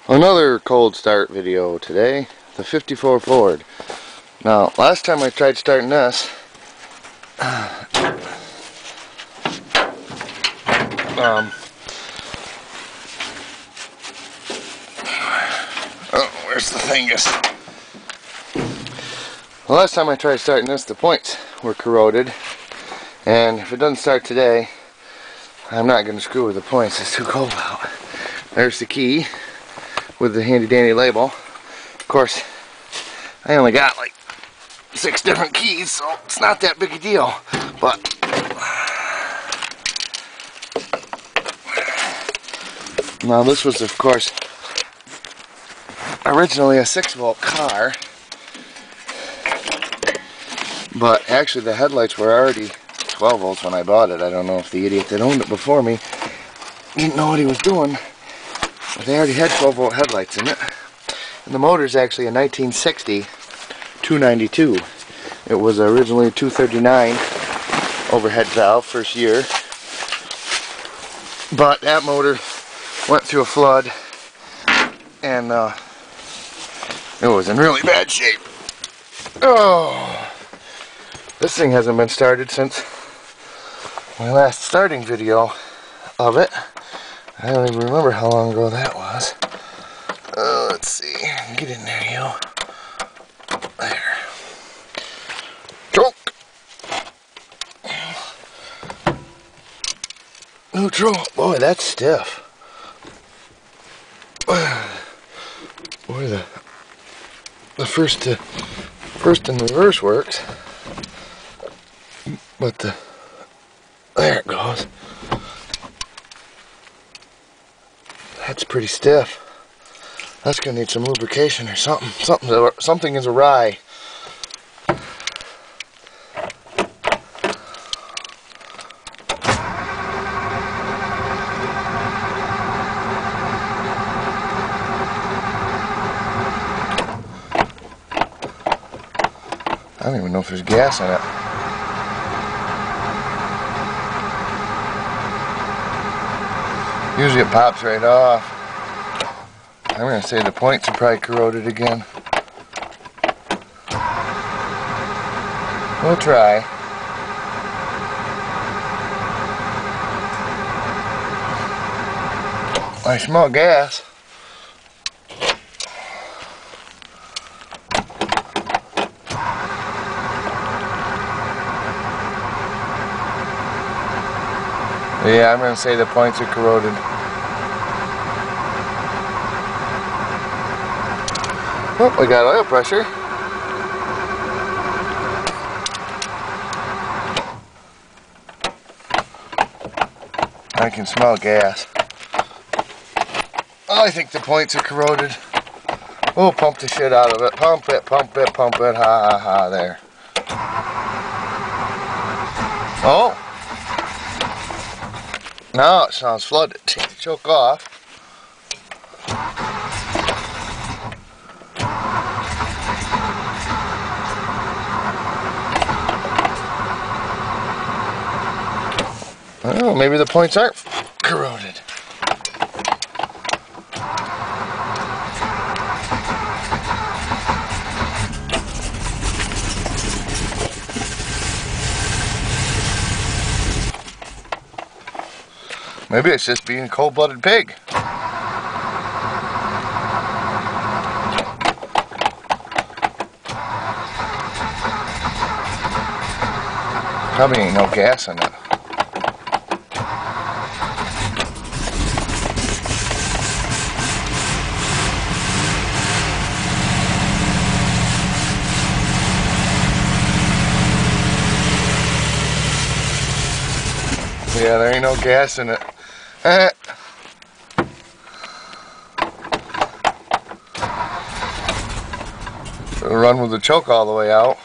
Another cold start video today, the 54 Ford. Now, last time I tried starting this, oh, where's the thingus? The last time I tried starting this, the points were corroded, and if it doesn't start today, I'm not going to screw with the points. It's too cold out. There's the key with the handy dandy label. Of course, I only got like 6 different keys, so it's not that big a deal. But now this was, of course, originally a 6-volt car, but actually the headlights were already 12 volts when I bought it. I don't know if the idiot that owned it before me didn't know what he was doing, but they already had 12-volt headlights in it. And the motor is actually a 1960 292. It was originally a 239 overhead valve first year, but that motor went through a flood and it was in really bad shape. Oh, this thing hasn't been started since my last starting video of it. I don't even remember how long ago that was. Let's see. Get in there, you. There. Choke. Neutral. Boy, that's stiff. Boy, the first and reverse works, but there it goes. That's pretty stiff. That's gonna need some lubrication or something. Something is awry. I don't even know if there's gas in it. Usually it pops right off. I'm going to say the points are probably corroded again. We'll try. I smell gas. Yeah, I'm going to say the points are corroded. Oh, we got oil pressure. I can smell gas. I think the points are corroded. We'll pump the shit out of it. Pump it, pump it, pump it. Ha ha ha, there. Oh! Now it sounds flooded. Choke off. Oh, maybe the points aren't corroded. Maybe it's just being a cold-blooded pig. Probably ain't no gas in it. Yeah, there ain't no gas in it. It'll run with the choke all the way out.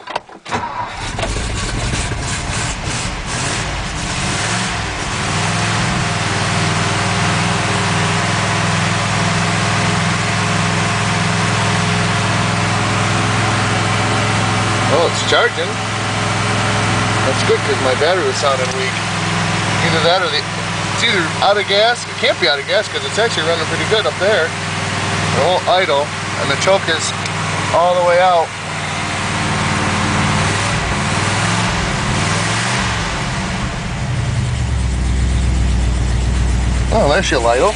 Oh, it's charging. That's good because my battery was sounding weak. Either that or it's either out of gas. It can't be out of gas because it's actually running pretty good up there. It won't idle, and the choke is all the way out. Oh, there she'll idle.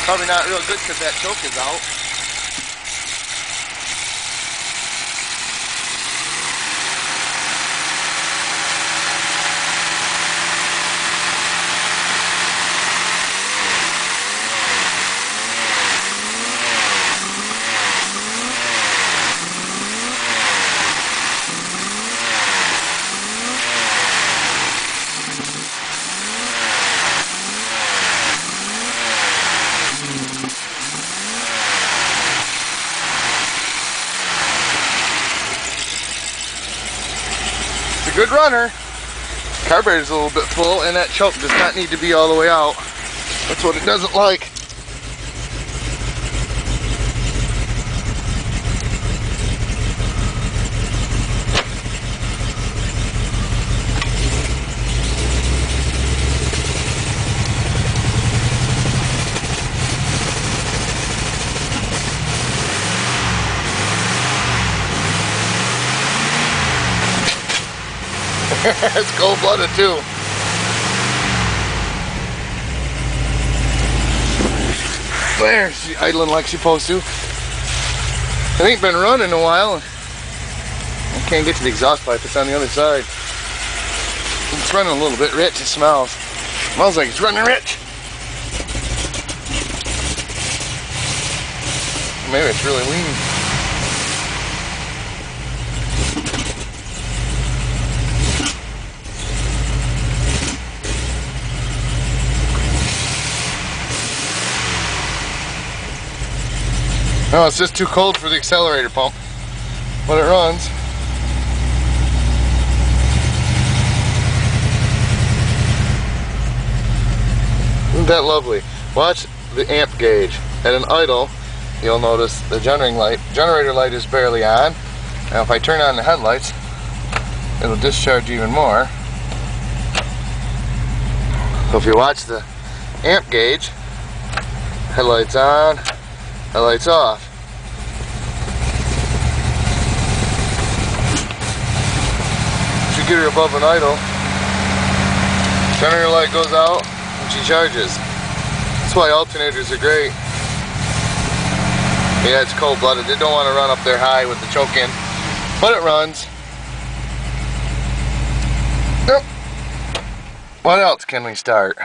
Probably not real good because that choke is out. It's a good runner. Carburetor's a little bit full, and that choke does not need to be all the way out. That's what it doesn't like. It's cold-blooded too. There, she's idling like she's supposed to. It ain't been running in a while. I can't get to the exhaust pipe, it's on the other side. It's running a little bit rich, it smells. Smells like it's running rich. Maybe it's really lean. No, it's just too cold for the accelerator pump, but it runs. Isn't that lovely? Watch the amp gauge. At an idle, you'll notice the generator light is barely on. Now if I turn on the headlights, it'll discharge even more. So if you watch the amp gauge, headlights on, headlights off. If you get her above an idle, generator light goes out and she charges. That's why alternators are great. Yeah, it's cold-blooded. They don't want to run up there high with the choke in, but it runs. Yep. What else can we start?